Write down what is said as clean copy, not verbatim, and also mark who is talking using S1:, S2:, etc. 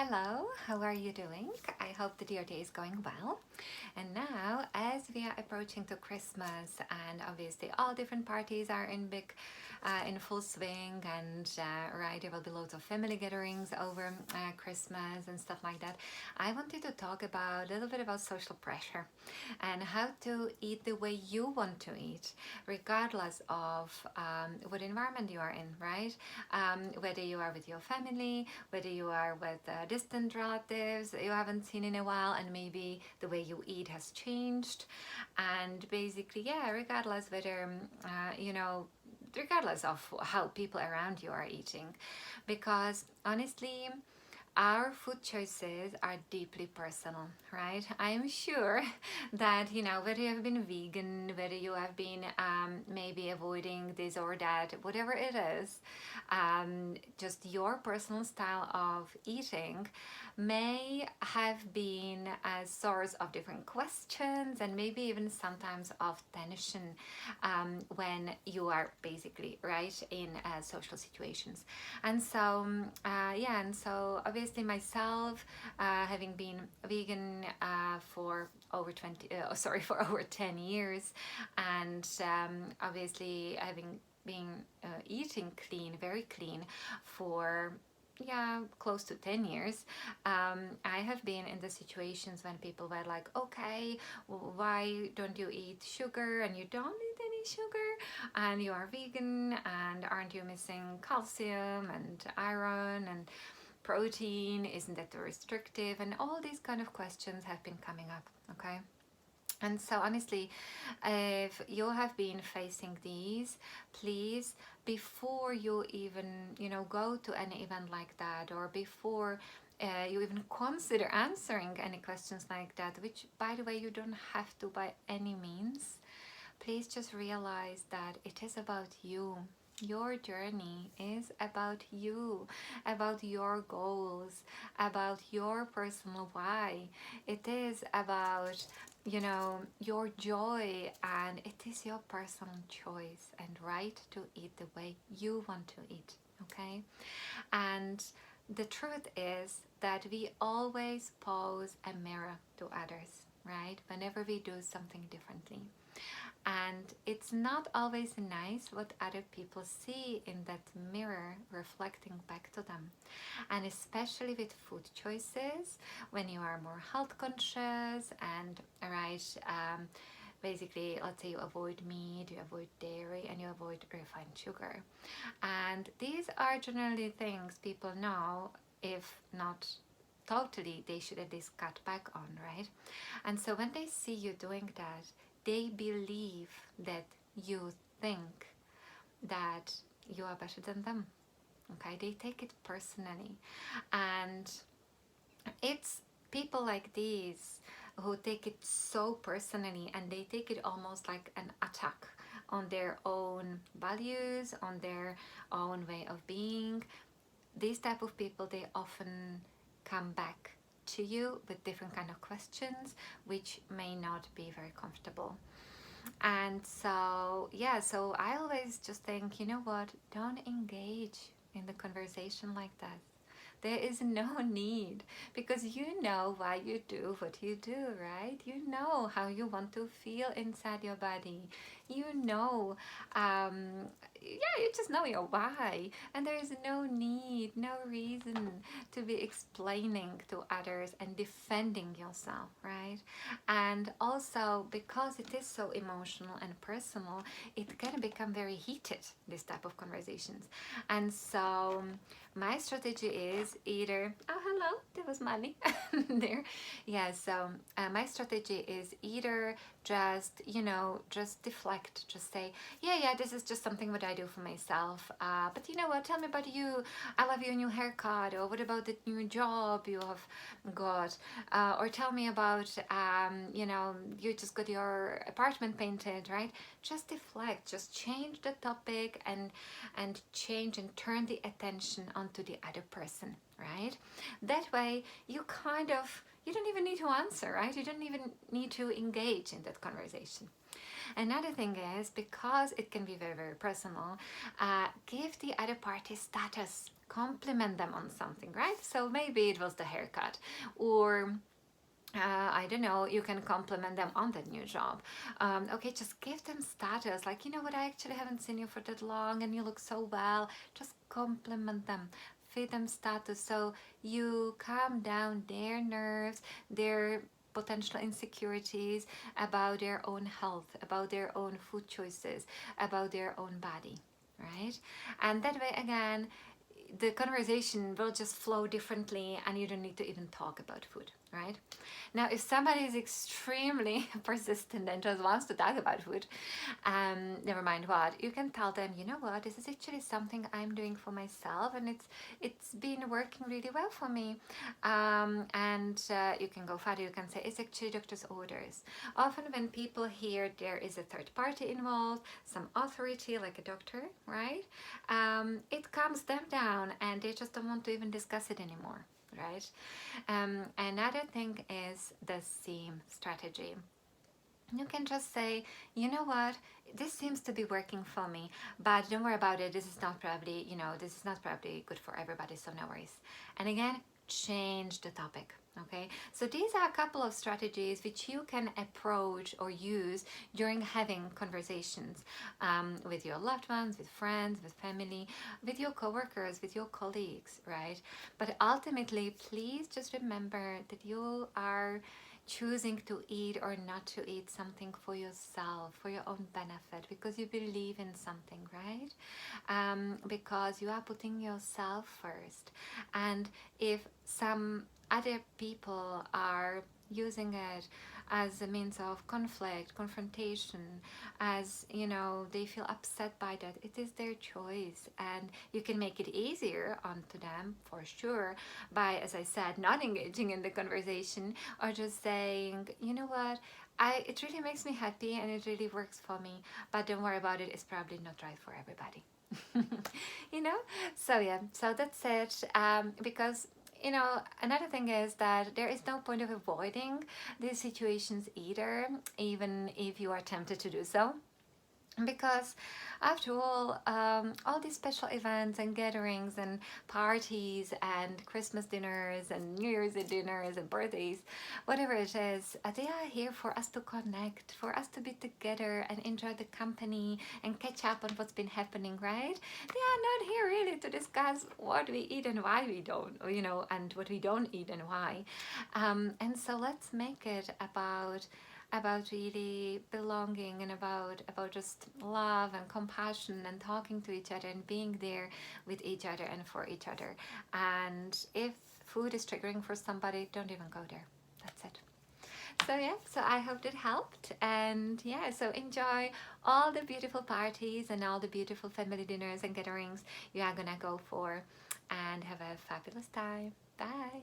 S1: Hello, how are you doing? I hope that your day is going well. And now, as we are approaching to Christmas, and obviously all different parties are in full swing, and right, there will be loads of family gatherings over Christmas and stuff like that. I wanted to talk about a little bit about social pressure and how to eat the way you want to eat, regardless of what environment you are in, right? Whether you are with your family, whether you are with distant relatives you haven't seen in a while, and maybe the way you eat has changed, and basically, yeah, regardless whether regardless of how people around you are eating, because honestly, our food choices are deeply personal, right? I am sure that, whether you have been vegan, whether you have been maybe avoiding this or that, whatever it is, just your personal style of eating may have been a source of different questions and maybe even sometimes of tension when you are basically right in social situations. And so, and so obviously myself, having been vegan for over for over 10 years, and obviously having been eating clean, very clean, for close to 10 years, I have been in the situations when people were like, okay, why don't you eat sugar, and you don't eat any sugar, and you are vegan, and aren't you missing calcium and iron and protein, isn't that too restrictive, and all these kind of questions have been coming up. Okay, and so honestly, if you have been facing these, please, before you even go to any event like that, or before you even consider answering any questions like that, which by the way you don't have to by any means, please just realize that it is about you. Your journey is about you, about your goals, about your personal why. It is about, your joy, and it is your personal choice and right to eat the way you want to eat, okay? And the truth is that we always pose a mirror to others, right? Whenever we do something differently. And it's not always nice what other people see in that mirror reflecting back to them. And especially with food choices, when you are more health conscious and, right, basically, let's say you avoid meat, you avoid dairy, and you avoid refined sugar. And these are generally things people know, if not totally, they should at least cut back on, right? And so when they see you doing that, they believe that you think that you are better than them. Okay, they take it personally. And it's people like these who take it so personally, and they take it almost like an attack on their own values, on their own way of being. These type of people, they often come back to you with different kind of questions, which may not be very comfortable. And so, so I always just think, you know what, don't engage in the conversation like that. There is no need, because you know why you do what you do, right? You know how you want to feel inside your body. You know, you just know your why. And there is no need, no reason to be explaining to others and defending yourself, right? And also, because it is so emotional and personal, it can become very heated, this type of conversations. And so my strategy is either, oh hello, there was money there. Yeah, so my strategy is either just, just deflect, just say, yeah, this is just something what I do for myself, but you know what, tell me about you. I love your new haircut, or what about the new job you have got, or tell me about you just got your apartment painted, right? Just deflect, just change the topic, and change and turn the attention onto the other person, right? That way you don't even need to answer, right? You don't even need to engage in that conversation. Another thing is, because it can be very, very personal, give the other party status, compliment them on something, right? So maybe it was the haircut, or I don't know, you can compliment them on that new job. Okay, just give them status, like, you know what, I actually haven't seen you for that long and you look so well. Just compliment them, feed them status, so you calm down their nerves, their potential insecurities about their own health, about their own food choices, about their own body, right? And that way, again, the conversation will just flow differently and you don't need to even talk about food, right? Now, if somebody is extremely persistent and just wants to talk about food, never mind what, you can tell them, you know what, this is actually something I'm doing for myself, and it's been working really well for me. And you can go further. You can say it's actually doctor's orders. Often, when people hear there is a third party involved, some authority like a doctor, right? It calms them down, and they just don't want to even discuss it anymore, right? Another thing is the same strategy. You can just say, you know what, this seems to be working for me, but don't worry about it. This is not probably, this is not probably good for everybody, so no worries. And again, change the topic. Okay, so these are a couple of strategies which you can approach or use during having conversations with your loved ones, with friends, with family, with your coworkers, with your colleagues, right? But ultimately, please just remember that you are choosing to eat or not to eat something for yourself, for your own benefit, because you believe in something, right? Because you are putting yourself first. And if some other people are using it as a means of conflict, confrontation, as they feel upset by that, it is their choice, and you can make it easier onto them for sure by, as I said, not engaging in the conversation, or just saying, you know what, it really makes me happy and it really works for me, but don't worry about it, it's probably not right for everybody. So yeah, so that's it. Because another thing is that there is no point of avoiding these situations either, even if you are tempted to do so. Because after all these special events and gatherings and parties and Christmas dinners and New Year's dinners and birthdays, whatever it is, they are here for us to connect, for us to be together and enjoy the company and catch up on what's been happening, right? They are not here really to discuss what we eat and why we don't, and what we don't eat and why. And so let's make it about really belonging, and about just love and compassion and talking to each other and being there with each other and for each other. And if food is triggering for somebody, don't even go there. That's it. So yeah, so I hope that helped, and yeah, so enjoy all the beautiful parties and all the beautiful family dinners and gatherings you are gonna go for, and have a fabulous time. Bye.